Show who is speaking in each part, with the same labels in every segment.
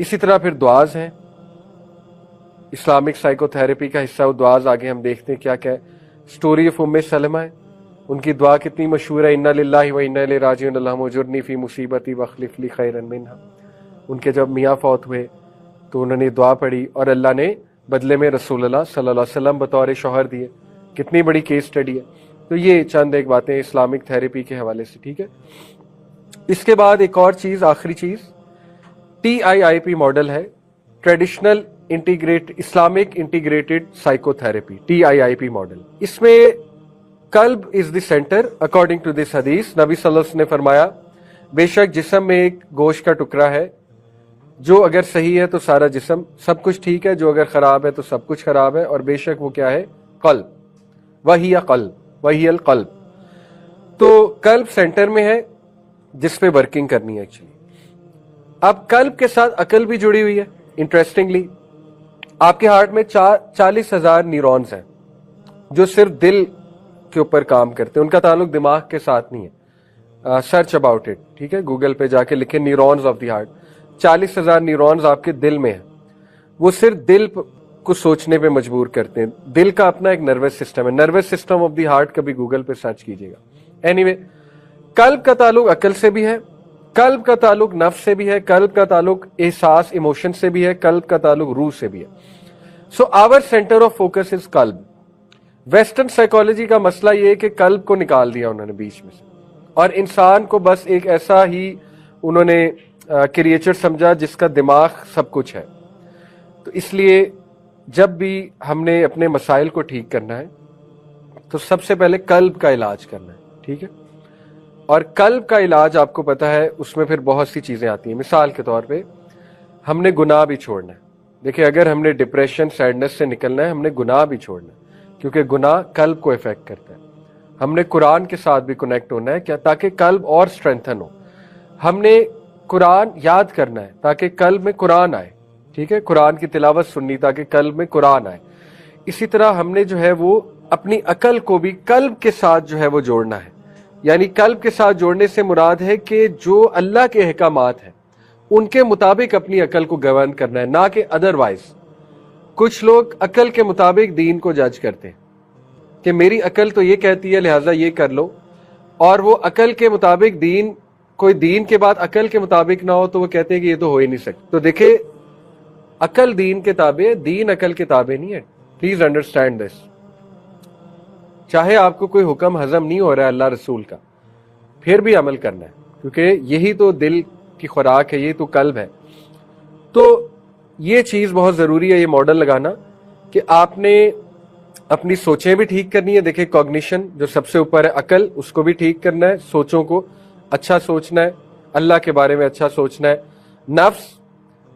Speaker 1: اسی طرح پھر دعاز ہیں، اسلامک سائیکو تھراپی کا حصہ وہ دعاز، آگے ہم دیکھتے ہیں کیا کیا ہے۔ سٹوری آف ام سلمہ ہے، ان کی دعا کتنی مشہور ہے، انا للہ و انا الیہ راجعون اللہم اجرنی فی مصیبتی واخلف لی خیرا منہا۔ ان کے جب میاں فوت ہوئے تو انہوں نے دعا پڑھی اور اللہ نے بدلے میں رسول اللہ صلی اللہ علیہ وسلم بطور شوہر دیے۔ کتنی بڑی کیس سٹڈی ہے۔ تو یہ چند ایک باتیں اسلامک تھراپی کے حوالے سے، ٹھیک ہے۔ اس کے بعد ایک اور چیز، آخری چیز، TIIP ماڈل ہے، traditional Islamic integrated psychotherapy, TIIP model. اس میں قلب is the centre according to this حدیث۔ نبی صلی اللہ علیہ وسلم نے فرمایا بے شک جسم میں ایک گوشت کا ٹکڑا ہے، جو اگر صحیح ہے تو سارا جسم سب کچھ ٹھیک ہے، جو اگر خراب ہے تو سب کچھ خراب ہے، اور بے شک وہ کیا ہے؟ قلب، وہی القلب۔ تو قلب سینٹر میں ہے جس پہ ورکنگ کرنی ہے ایکچولی۔ اب قلب کے ساتھ عقل بھی جڑی ہوئی ہے۔ انٹرسٹنگلی آپ کے ہارٹ میں 40,000 نیورونز ہیں جو صرف دل کے اوپر کام کرتے ہیں، ان کا تعلق دماغ کے ساتھ نہیں ہے۔ سرچ اباؤٹ اٹ، ٹھیک ہے، گوگل پہ جا کے لکھیں neurons of the heart. 40,000 neurons آپ کے دل میں ہیں، وہ صرف دل کو سوچنے پہ مجبور کرتے ہیں۔ دل کا اپنا ایک نروس سسٹم ہے، nervous system of the heart, کبھی گوگل پہ سرچ کیجیے گا۔ اینی قلب کا تعلق عقل سے بھی ہے، قلب کا تعلق نفس سے بھی ہے، قلب کا تعلق احساس ایموشن سے بھی ہے، قلب کا تعلق روح سے بھی ہے۔ سو آور سینٹر آف فوکس از قلب۔ ویسٹرن سائیکالوجی کا مسئلہ یہ ہے کہ قلب کو نکال دیا انہوں نے بیچ میں سے، اور انسان کو بس ایک ایسا ہی انہوں نے کریچر سمجھا جس کا دماغ سب کچھ ہے۔ تو اس لیے جب بھی ہم نے اپنے مسائل کو ٹھیک کرنا ہے تو سب سے پہلے قلب کا علاج کرنا ہے، ٹھیک ہے۔ اور قلب کا علاج آپ کو پتا ہے اس میں پھر بہت سی چیزیں آتی ہیں۔ مثال کے طور پہ ہم نے گناہ بھی چھوڑنا ہے۔ دیکھیں، اگر ہم نے ڈپریشن سیڈنس سے نکلنا ہے، ہم نے گناہ بھی چھوڑنا ہے، کیونکہ گناہ قلب کو افیکٹ کرتا ہے۔ ہم نے قرآن کے ساتھ بھی کنیکٹ ہونا ہے، کیا تاکہ قلب اور اسٹرینتھن ہو۔ ہم نے قرآن یاد کرنا ہے تاکہ قلب میں قرآن آئے، ٹھیک ہے، قرآن کی تلاوت سننی تاکہ قلب میں قرآن آئے۔ اسی طرح ہم نے جو ہے وہ اپنی عقل کو بھی قلب کے ساتھ جو ہے وہ جوڑنا ہے۔ یعنی قلب کے ساتھ جوڑنے سے مراد ہے کہ جو اللہ کے احکامات ہیں ان کے مطابق اپنی عقل کو گورن کرنا ہے، نہ کہ ادروائز۔ کچھ لوگ عقل کے مطابق دین کو جج کرتے ہیں کہ میری عقل تو یہ کہتی ہے لہٰذا یہ کر لو، اور وہ عقل کے مطابق دین، کوئی دین کے بعد عقل کے مطابق نہ ہو تو وہ کہتے ہیں کہ یہ تو ہو ہی نہیں سکتا۔ تو دیکھیں، عقل دین کے تابع ہے، دین عقل کے تابع نہیں ہے۔ Please understand this. چاہے آپ کو کوئی حکم ہضم نہیں ہو رہا ہے اللہ رسول کا، پھر بھی عمل کرنا ہے، کیونکہ یہی تو دل کی خوراک ہے، یہ تو قلب ہے۔ تو یہ چیز بہت ضروری ہے، یہ ماڈل لگانا کہ آپ نے اپنی سوچیں بھی ٹھیک کرنی ہے۔ دیکھیں، کوگنیشن جو سب سے اوپر ہے، عقل، اس کو بھی ٹھیک کرنا ہے، سوچوں کو اچھا سوچنا ہے، اللہ کے بارے میں اچھا سوچنا ہے۔ نفس،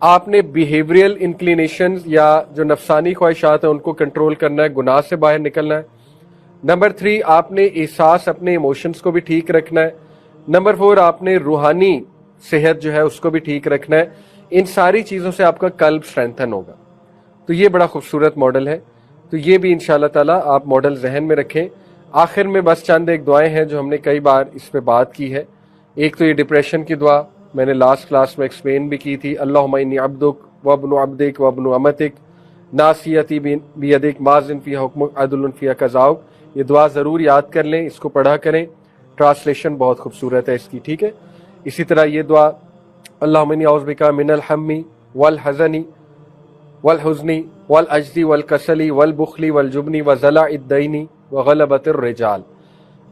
Speaker 1: آپ نے بیہیویئرل انکلینیشنز یا جو نفسانی خواہشات ہیں ان کو کنٹرول کرنا ہے، گناہ سے باہر نکلنا ہے۔ نمبر 3، آپ نے احساس، اپنے ایموشنز کو بھی ٹھیک رکھنا ہے۔ نمبر 4، آپ نے روحانی صحت جو ہے اس کو بھی ٹھیک رکھنا ہے۔ ان ساری چیزوں سے آپ کا قلب اسٹرینتھن ہوگا۔ تو یہ بڑا خوبصورت ماڈل ہے، تو یہ بھی انشاءاللہ تعالیٰ آپ ماڈل ذہن میں رکھیں۔ آخر میں بس چند ایک دعائیں ہیں جو ہم نے کئی بار اس پہ بات کی ہے۔ ایک تو یہ ڈپریشن کی دعا میں نے لاسٹ کلاس میں ایکسپلین بھی کی تھی، اللہم انی عبدک وابن عبدک وابن امتک ناصیتی بیدک ماض فی حکمک عدل فی قضاؤک۔ یہ دعا ضرور یاد کر لیں، اس کو پڑھا کریں، ٹرانسلیشن بہت خوبصورت ہے اس کی، ٹھیک ہے۔ اسی طرح یہ دعا، اللہم انی اعوذ بک من الہم والحزن والحزن والعجز والکسل والبخل والجبن وضلع الدین وغلبۃ الرجال۔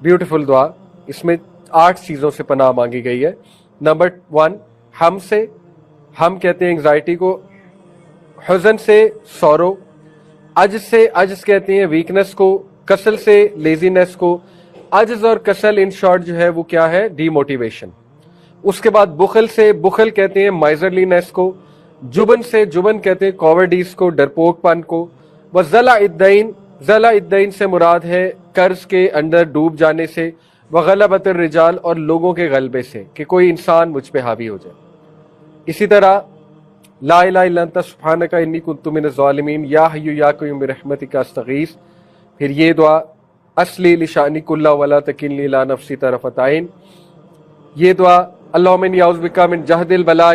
Speaker 1: بیوٹیفل دعا، اس میں 8 چیزوں سے پناہ مانگی گئی ہے۔ نمبر 1، ہم سے، ہم کہتے ہیں انگزائٹی کو، حزن سے سورو، عجز سے، عجز کہتے ہیں ویکنس کو، کسل سے لیزینس کو۔ عجز اور کسل ان شارٹ جو ہے وہ کیا ہے؟ D motivation. اس کے بعد بخل سے، بخل کہتے ہیں مائزرلینس کو، جبن سے، جبن کہتے ہیں کوورڈیز کو، ڈرپوک پن کو۔ وضلع الدین، ضلع الدین سے مراد ہے قرض کے اندر ڈوب جانے سے، وغلبۃ الرجال، اور لوگوں کے غلبے سے، کہ کوئی انسان مجھ پہ حاوی ہو جائے۔ اسی طرح لا الہ الا انت سبحانک انی کنت من الظالمین، یا حی یا قیوم برحمتک استغیث۔ پھر یہ دعا، اصلی لشانی کلہ ولا تکلنی الی نفسی طرفۃ عین۔ یہ دعا، اللہم انی اعوذ بک من جہد البلاء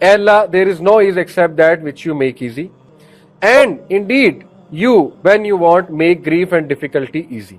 Speaker 1: Allah, there is no ease except that which you make easy, and indeed you when you want make grief and difficulty easy।